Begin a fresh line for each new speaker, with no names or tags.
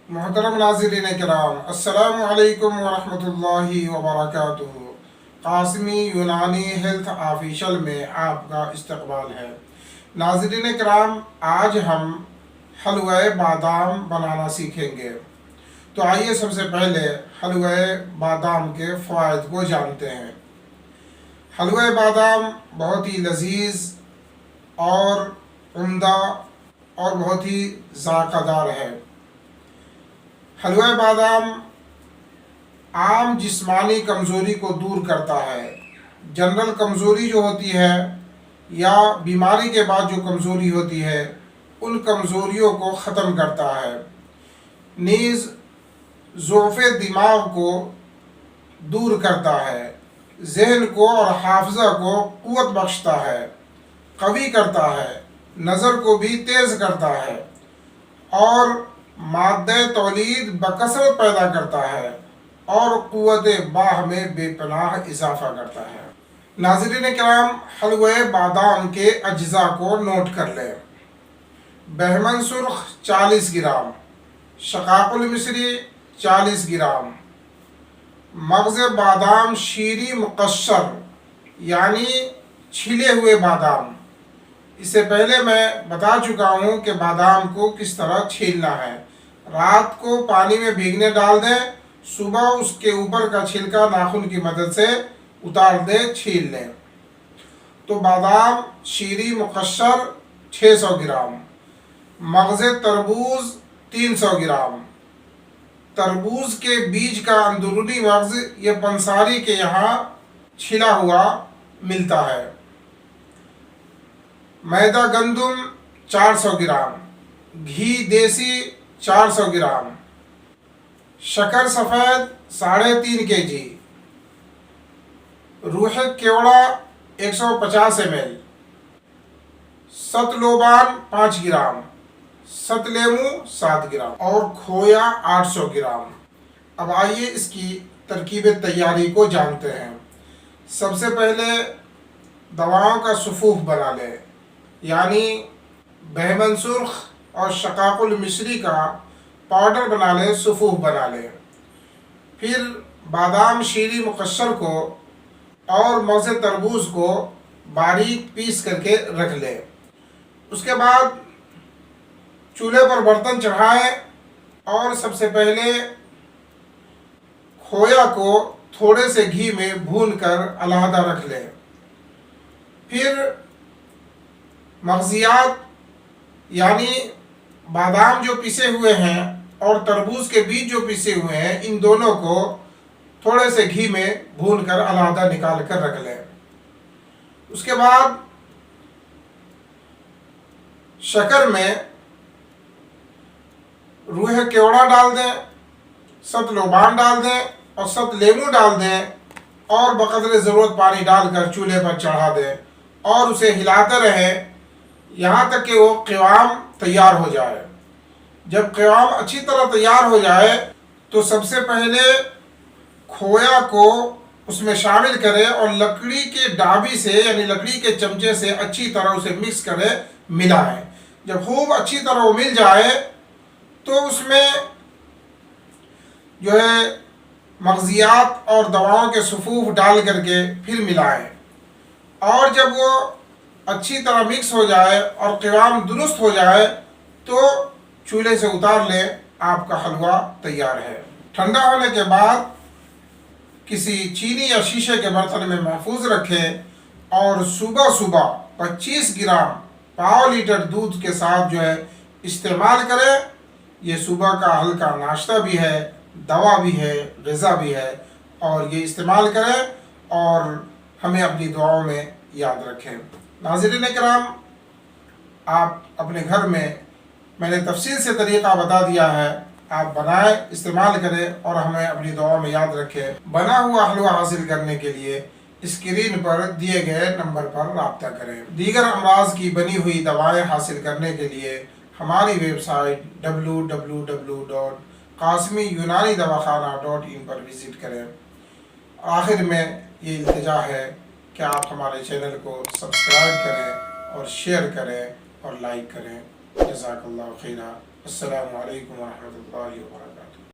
मोहतरम नाज़रीन किराम, अस्सलामु अलैकुम वरहमतुल्लाहि वबरकातुहू। कासमी यूनानी हेल्थ ऑफिशियल में आपका इस्तकबाल है। नाज़रीन किराम, आज हम हलवा बादाम बनाना सीखेंगे। तो आइए सबसे पहले हलवा बादाम के फ़वाइद को जानते हैं। हलवा बादाम बहुत ही लजीज और उम्दा और बहुत ही ज़ायक़ादार है। हलवा बादाम आम जिस्मानी कमज़ोरी को दूर करता है। जनरल कमज़ोरी जो होती है या बीमारी के बाद जो कमज़ोरी होती है, उन कमज़ोरियों को ख़त्म करता है। नीज़ ज़ोफ़े दिमाग को दूर करता है, जहन को और हाफ़ज़ा को क़ुव्वत बख्शता है, क़वी करता है, नज़र को भी तेज़ करता है और माद्दे तौलीद बकसरत पैदा करता है और क़ुव्वत बाह में बेपनाह इजाफ़ा करता है। नाज़रीन किराम, हलवा बादाम के अज्ज़ा को नोट कर लें। बहमन सुर्ख 40 ग्राम, शकाकुल मिस्री 40 ग्राम, मग़ज़ बादाम शीरी मुक़श्शर यानी छिले हुए बादाम। इससे पहले मैं बता चुका हूँ कि बादाम को किस तरह छीलना है। रात को पानी में भीगने डाल दें, सुबह उसके ऊपर का छिलका नाखून की मदद से उतार दें, छील लें। तो बादाम शीरी मुक़श्शर 600 ग्राम, मग़ज़ तरबूज 300 ग्राम। तरबूज के बीज का अंदरूनी मग़ज़ ये पंसारी के यहाँ छिला हुआ मिलता है। मैदा गंदुम 400 ग्राम, घी देसी 400 ग्राम, शक्कर सफ़ेद 3.5 kg, रूह केवड़ा 150 ml, सतलोबान 5 ग्राम, सतलेमू 7 ग्राम और खोया 800 ग्राम। अब आइए इसकी तरकीब तैयारी को जानते हैं। सबसे पहले दवाओं का सफ़ूफ़ बना लें, यानी बहमन सुर्ख और शकाकुल मिस्री का पाउडर बना लें, सफ़ूफ़ बना लें। फिर बादाम शीरी मुक़श्शर को और मग़ज़ तरबूज को बारीक पीस करके रख लें। उसके बाद चूल्हे पर बर्तन चढ़ाएं और सबसे पहले खोया को थोड़े से घी में भूनकर अलहदा रख लें। फिर मग़ज़ियात यानी बादाम जो पिसे हुए हैं और तरबूज के बीज जो पिसे हुए हैं, इन दोनों को थोड़े से घी में भूनकर अलहदा निकाल कर रख लें। उसके बाद शक्कर में रूह केवड़ा डाल दें, सतलोबान डाल दें और सतलेमू डाल दें और बक़दर ज़रूरत पानी डालकर चूल्हे पर चढ़ा दें और उसे हिलाते रहें यहाँ तक कि वो क़िवाम तैयार हो जाए। जब क़िवाम अच्छी तरह तैयार हो जाए तो सबसे पहले खोया को उसमें शामिल करें और लकड़ी के डाबी से यानी लकड़ी के चमचे से अच्छी तरह उसे मिक्स करें, मिलाएं। जब खूब अच्छी तरह वो मिल जाए तो उसमें जो है मग़ज़ियात और दवाओं के सफ़ूफ़ डाल करके फिर मिलाएं और जब वो अच्छी तरह मिक्स हो जाए और क़िवाम दुरुस्त हो जाए तो चूल्हे से उतार लें, आपका हलवा तैयार है। ठंडा होने के बाद किसी चीनी या शीशे के बर्तन में महफूज रखें और सुबह सुबह 25 ग्राम पाव लीटर दूध के साथ जो है इस्तेमाल करें। ये सुबह का हल्का नाश्ता भी है, दवा भी है, ग़िज़ा भी है और ये इस्तेमाल करें और हमें अपनी दुआओं में याद रखें। नाज़रीन किराम, आप अपने घर में मैंने तफसील से तरीक़ा बता दिया है, आप बनाएं, इस्तेमाल करें और हमें अपनी दुआओं में याद रखें। बना हुआ हलवा हासिल करने के लिए स्क्रीन पर दिए गए नंबर पर राब्ता करें। दीगर अमराज की बनी हुई दवाएं हासिल करने के लिए हमारी वेबसाइट www.qasmiyunanidawakana.in पर विज़िट करें। आखिर में ये इल्तिजा है कि आप हमारे चैनल को सब्सक्राइब करें और शेयर करें और लाइक करें। जज़ाकल्लाहु खैरा। السلام علیکم ورحمۃ اللہ وبرکاتہ.